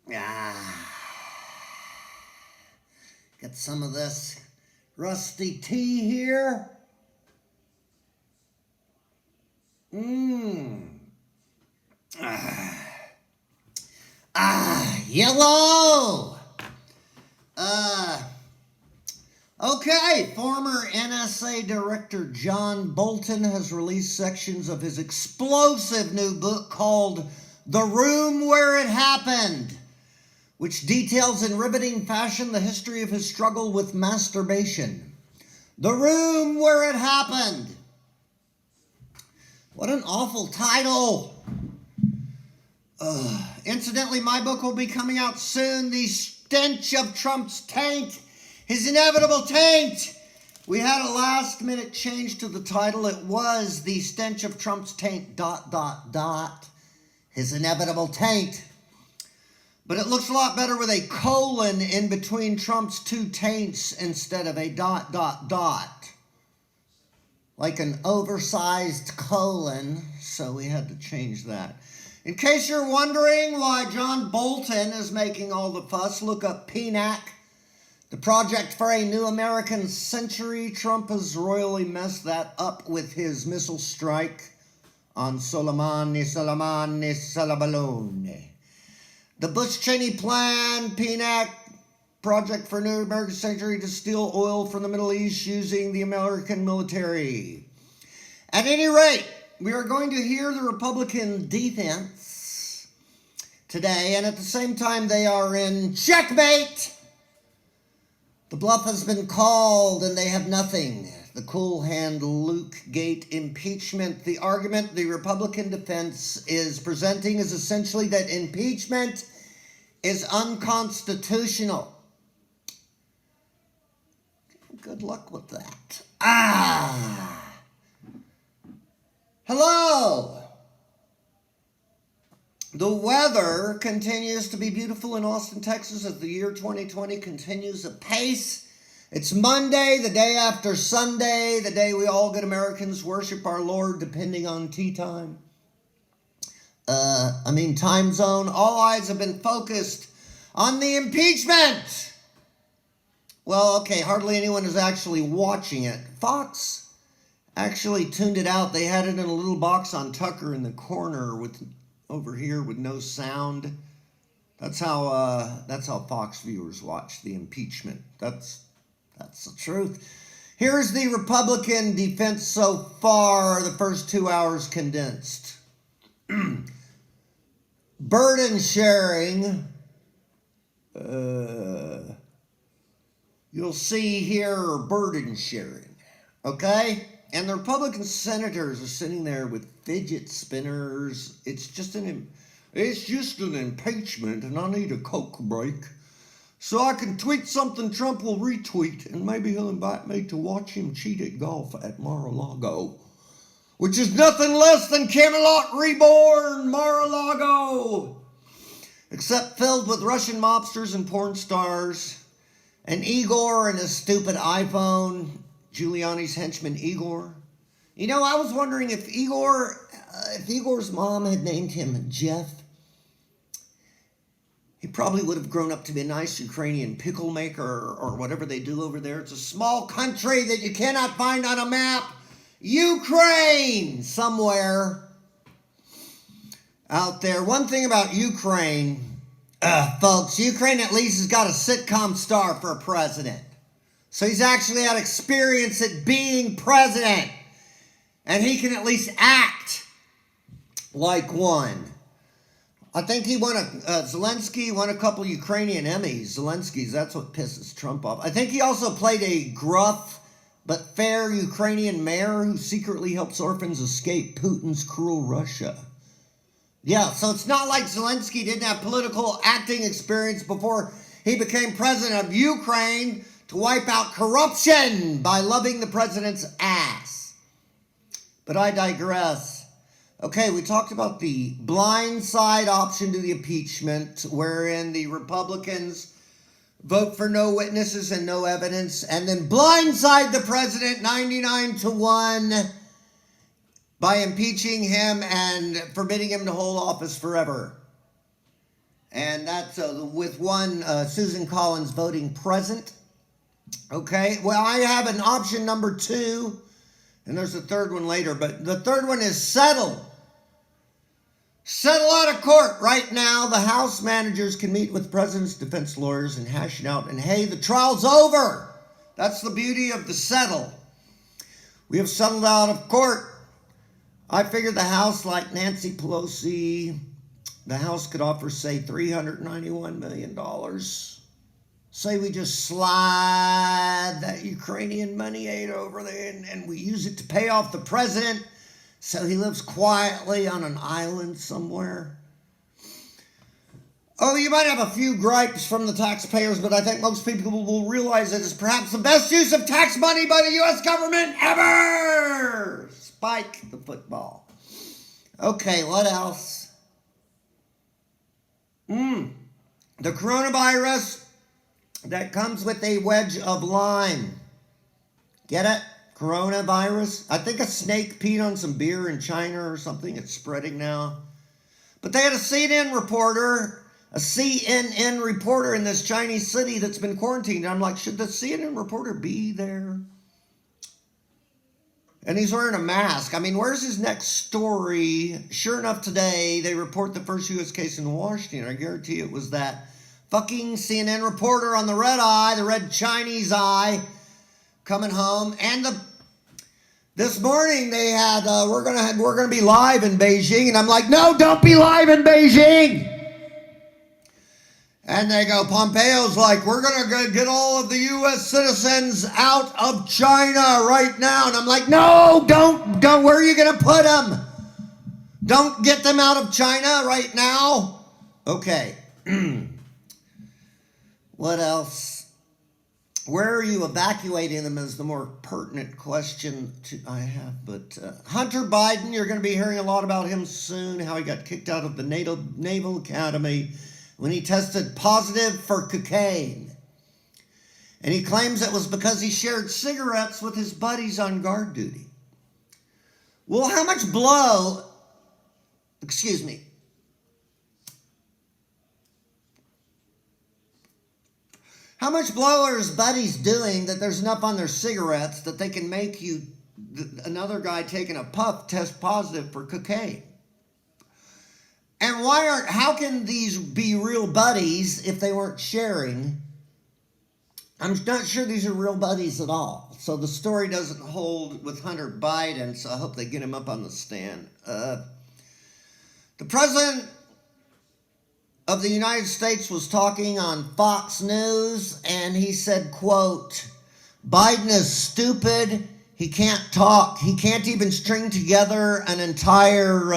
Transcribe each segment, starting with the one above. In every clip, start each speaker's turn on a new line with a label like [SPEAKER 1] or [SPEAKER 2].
[SPEAKER 1] Get some of this rusty tea here. Yellow. Okay, former NSA Director John Bolton has released sections of his explosive new book called The Room Where It Happened, which details in riveting fashion the history of his struggle with masturbation. The Room Where It Happened. What an awful title. Incidentally, my book will be coming out soon. The Stench of Trump's Taint. His Inevitable Taint. We had a last minute change to the title. It was The Stench of Trump's Taint, ... His Inevitable Taint. But it looks a lot better with a colon in between Trump's two taints instead of a ... Like an oversized colon, so we had to change that. In case you're wondering why John Bolton is making all the fuss, look up PNAC, the Project for a New American Century. Trump has royally messed that up with his missile strike on Soleimani. The Bush-Cheney plan, PNAC, Project for a New American Century, to steal oil from the Middle East using the American military. At any rate, we are going to hear the Republican defense today, and at the same time they are in checkmate. The bluff has been called and they have nothing. The cool hand Luke Gate impeachment. The argument the Republican defense is presenting is essentially that impeachment is unconstitutional. Good luck with that. Hello. The weather continues to be beautiful in Austin, Texas as the year 2020 continues apace. It's Monday, the day after Sunday, the day we all good Americans worship our Lord, depending on tea time. Time zone. All eyes have been focused on the impeachment. Well, okay, hardly anyone is actually watching it. Fox actually tuned it out. They had it in a little box on Tucker in the corner over here with no sound. That's how Fox viewers watch the impeachment. That's the truth. Here's the Republican defense so far, the first 2 hours condensed. Burden sharing. You'll see here burden sharing. Okay? And the Republican senators are sitting there with fidget spinners. It's just an impeachment, and I need a Coke break. So I can tweet something Trump will retweet, and maybe he'll invite me to watch him cheat at golf at Mar-a-Lago, which is nothing less than Camelot Reborn, Mar-a-Lago, except filled with Russian mobsters and porn stars, and Igor and his stupid iPhone, Giuliani's henchman Igor. You know, I was wondering if Igor's mom had named him Jeff, he probably would have grown up to be a nice Ukrainian pickle maker or whatever they do over there. It's a small country that you cannot find on a map. Ukraine, somewhere out there. One thing about Ukraine, folks, Ukraine at least has got a sitcom star for a president. So he's actually had experience at being president. And he can at least act like one. I think Zelensky won a couple Ukrainian Emmys. Zelensky's, that's what pisses Trump off. I think he also played a gruff but fair Ukrainian mayor who secretly helps orphans escape Putin's cruel Russia. Yeah, so it's not like Zelensky didn't have political acting experience before he became president of Ukraine to wipe out corruption by loving the president's ass. But I digress. Okay, we talked about the blindside option to the impeachment, wherein the Republicans vote for no witnesses and no evidence, and then blindside the president 99-1 by impeaching him and forbidding him to hold office forever. And that's with one Susan Collins voting present. Okay, well, I have an option number 2, and there's a third one later, but the third one is settle. Settle out of court. Right now, the House managers can meet with the president's defense lawyers and hash it out, and hey, the trial's over. That's the beauty of the settle. We have settled out of court. I figured the House, like Nancy Pelosi, the House could offer, say, $391 million. Say we just slide that Ukrainian money aid over there and we use it to pay off the president so he lives quietly on an island somewhere. Oh, you might have a few gripes from the taxpayers, but I think most people will realize it is perhaps the best use of tax money by the U.S. government ever. Spike the football. Okay, what else? The coronavirus that comes with a wedge of lime. Get it? Coronavirus. I think a snake peed on some beer in China or something. It's spreading now. But they had a CNN reporter in this Chinese city that's been quarantined. I'm like, should the CNN reporter be there? And he's wearing a mask. I mean, where's his next story? Sure enough, today they report the first U.S. case in Washington. I guarantee it was that fucking CNN reporter on the red eye, the red Chinese eye, coming home. And this morning they had we're gonna be live in Beijing, and I'm like, no, don't be live in Beijing. And they go, Pompeo's like, we're gonna get all of the U.S. citizens out of China right now, and I'm like, no, don't. Where are you gonna put them? Don't get them out of China right now. Okay. What else? Where are you evacuating them is the more pertinent question I have. But Hunter Biden, you're going to be hearing a lot about him soon, how he got kicked out of the Naval Academy when he tested positive for cocaine. And he claims it was because he shared cigarettes with his buddies on guard duty. Well, how much blow, how much blow are his buddies doing that there's enough on their cigarettes that they can make another guy taking a puff test positive for cocaine? And how can these be real buddies if they weren't sharing? I'm not sure these are real buddies at all. So the story doesn't hold with Hunter Biden, so I hope they get him up on the stand. The president of the United States was talking on Fox News, and he said, quote, Biden is stupid. He can't talk. He can't even string together an entire,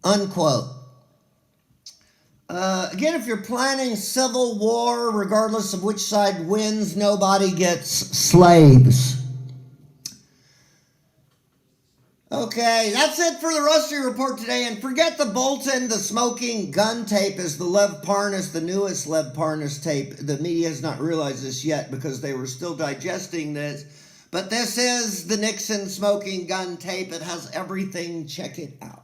[SPEAKER 1] unquote. Again, if you're planning civil war, regardless of which side wins, nobody gets slaves. Okay, that's it for the Rusty Report today. And forget the Bolton, the smoking gun tape is the Lev Parnas, the newest Lev Parnas tape. The media has not realized this yet because they were still digesting this. But this is the Nixon smoking gun tape. It has everything. Check it out.